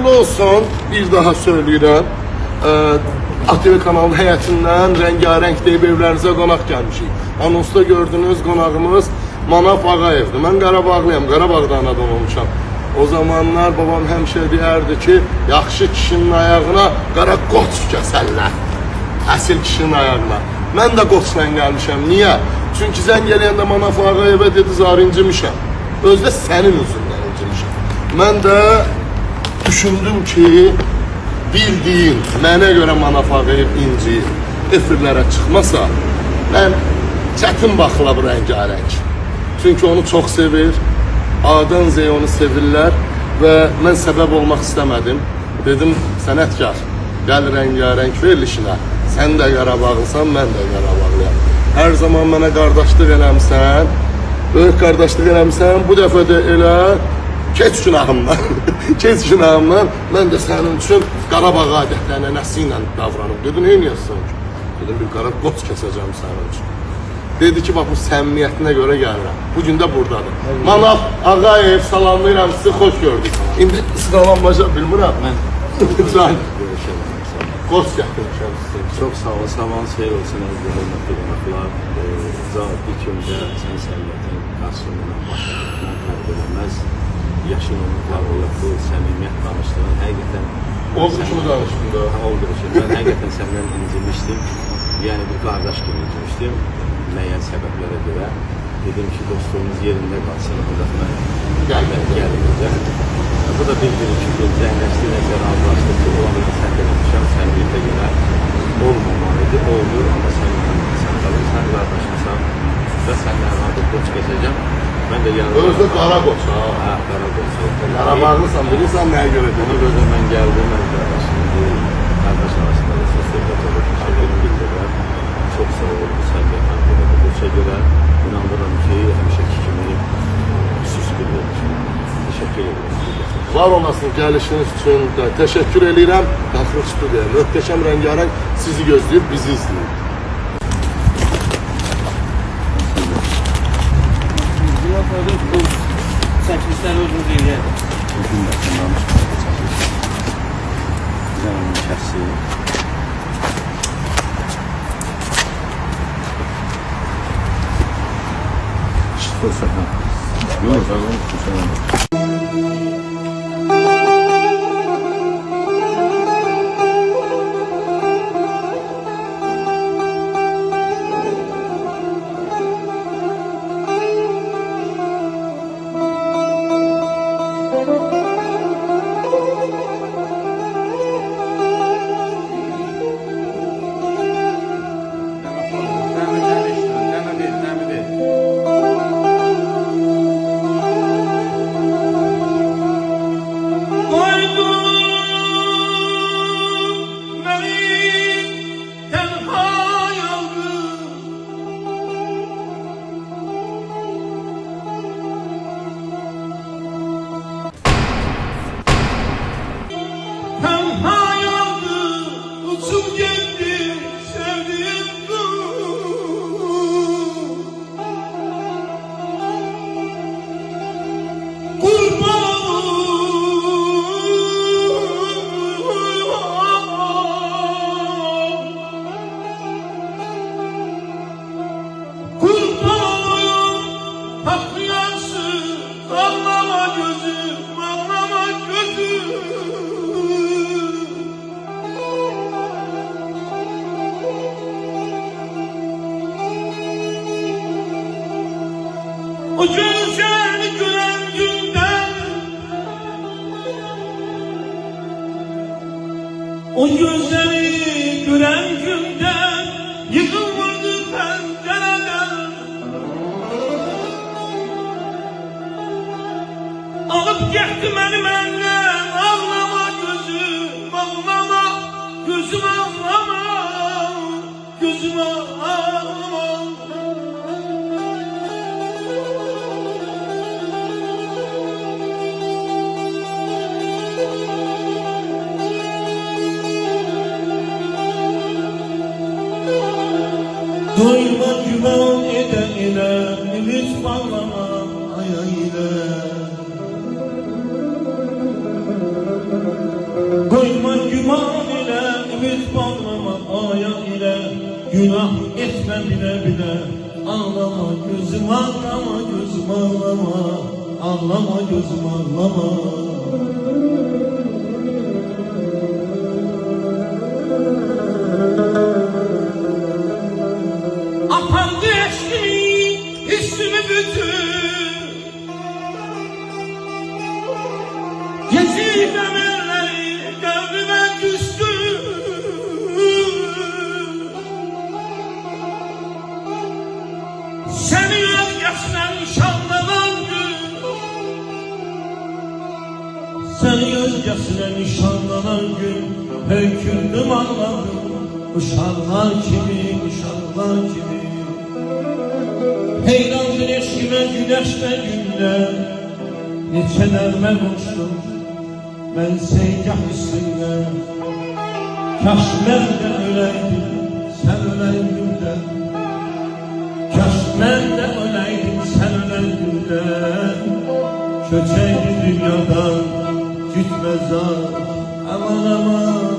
uğurlu olsun. Bir daha söylüyorum. ATV kanalının həyətindən rəngarəng deyib evlərinizə qonaq gəlmişik. Anonsda gördüğünüz qonağımız Manaf Ağayevdir. Mən Qarabağlıyam, Qarabağda anadan olmuşam. O zamanlar babam həmişə deyərdi ki, yaxşı kişinin ayağına qara qoç kəsərlər. Əsil kişinin ayağına. Mən də qoçla gəlmişəm. Niyə? Çünki zəng eləyəndə Manaf Ağayevə dedi, zarincimişəm. Özdə sənin üzündən incimişəm. Mən də düşündüm ki, bildiğin, mənə görə Manaf Ağayev inciyir, efirlərə çıxmasa, mən çətin baxıla bu rəngarəng. Çünki onu çox sevir, A'dan Z'ye onu sevirlər və mən səbəb olmaq istəmədim. Dedim, sənətkar, gəl rəngarəng verilişinə. Sən də Qarabağlısan, mən də Qarabağlıyam. Hər zaman mənə qardaşlıq eləmsən, böyük qardaşlıq eləmsən, bu dəfə də elə keç günahımdan, keç günahımdan mən də sənin üçün Qarabağ adətlərinə, nənəsi ilə davranım. Dedim, neyniyəsən ki? Dedim, bir qara qoç kəsəcəm sənin üçün. Dedi ki, bax bu səmimiyyətinə görə gəlirəm. Bugün də buradadır. Manaf Ağayev, salamlayıram sizi, xoş gördük. İndi salamlaşa bilmirəm. Mən Can, görüşürəm. qoç gətirmişəm sizin. Çox sağ ol, saman xeyir olsun əziz hörmətli qonaqlar. Zat ilk öncə sən səviyyətin qarşılığına baxımdan fərq eləməz. Yaşın onluqlar olur, bu səmimiyyət danışdığın həqiqətən Oldu kimi danışdım da. Olduğu üçün mən həqiqətən səndən incimişdim. Yəni bir qardaş kimi incimişdim. Müəyyən səbəblərə görə. Dedim ki, dostluğumuz yerində qalsın. Ancaq mən gəlməyəcəm. Bu da bir-iki gün zəhləşdi, nəzərə almışdı ki, olanı sən demişəm, səmimiyyətə görə olmamalıydı. Oldu, amma sən qalın, sən qardaşımsan və səndən adı qoç keçəcəm. Mən də yanımda... Özdə qara qoç, ha? Hə, qara qoç. Qarabağlısan, bilirsən nəyə görə Ona dedim? görə mən gəldim, mən qardaş arasında da söz-söhbət olur. Şəkilini bildirəm. Çox sağ olun, sən də həmdə bu qoça görə inanıram ki, həmişəki kimi süskürlük. Teşekkür ederim. Var olasın gəlişiniz üçün də təşəkkür edirəm. Daxil studiyaya, möhtəşəm rəngarəng sizi gözləyib, bizi izləyib. Çəkilişləri özünüz eləyək. Bugün də bundan güzel onun kəsi. Fırsatla. Yok, fırsatla. O gözlerini gören günden, o gözleri gören günden yıkılırdı pencereden. Alıp gitti beni benden, ağlama gözüm, ağlama gözüm, ağlama gözüm, ağlama. Doyma güven eden ile, ümit bağlama aya ile. güman ile ümit bağlama, aya ile günah etme bile bile. Ağlama gözüm ağlama, gözüm ağlama, ağlama gözüm ağlama. Apardı eşkimi, üstümü bütün. Yetim emelleri kalbime küstü. Seni özgesine nişanlanan gün, seni özgesine nişanlanan gün höykürdüm ağladım. Uşaklar kimi, uşaklar kimi. Heyrandır eşkime güneşle günde. Neçələrmə qoşdum mən seygah üstündə. Kaş mən də öləydim sən ölən gündə. Kaş mən də öləydim sən ölən gündə. Köçəydi dünyadan gitməz aman aman.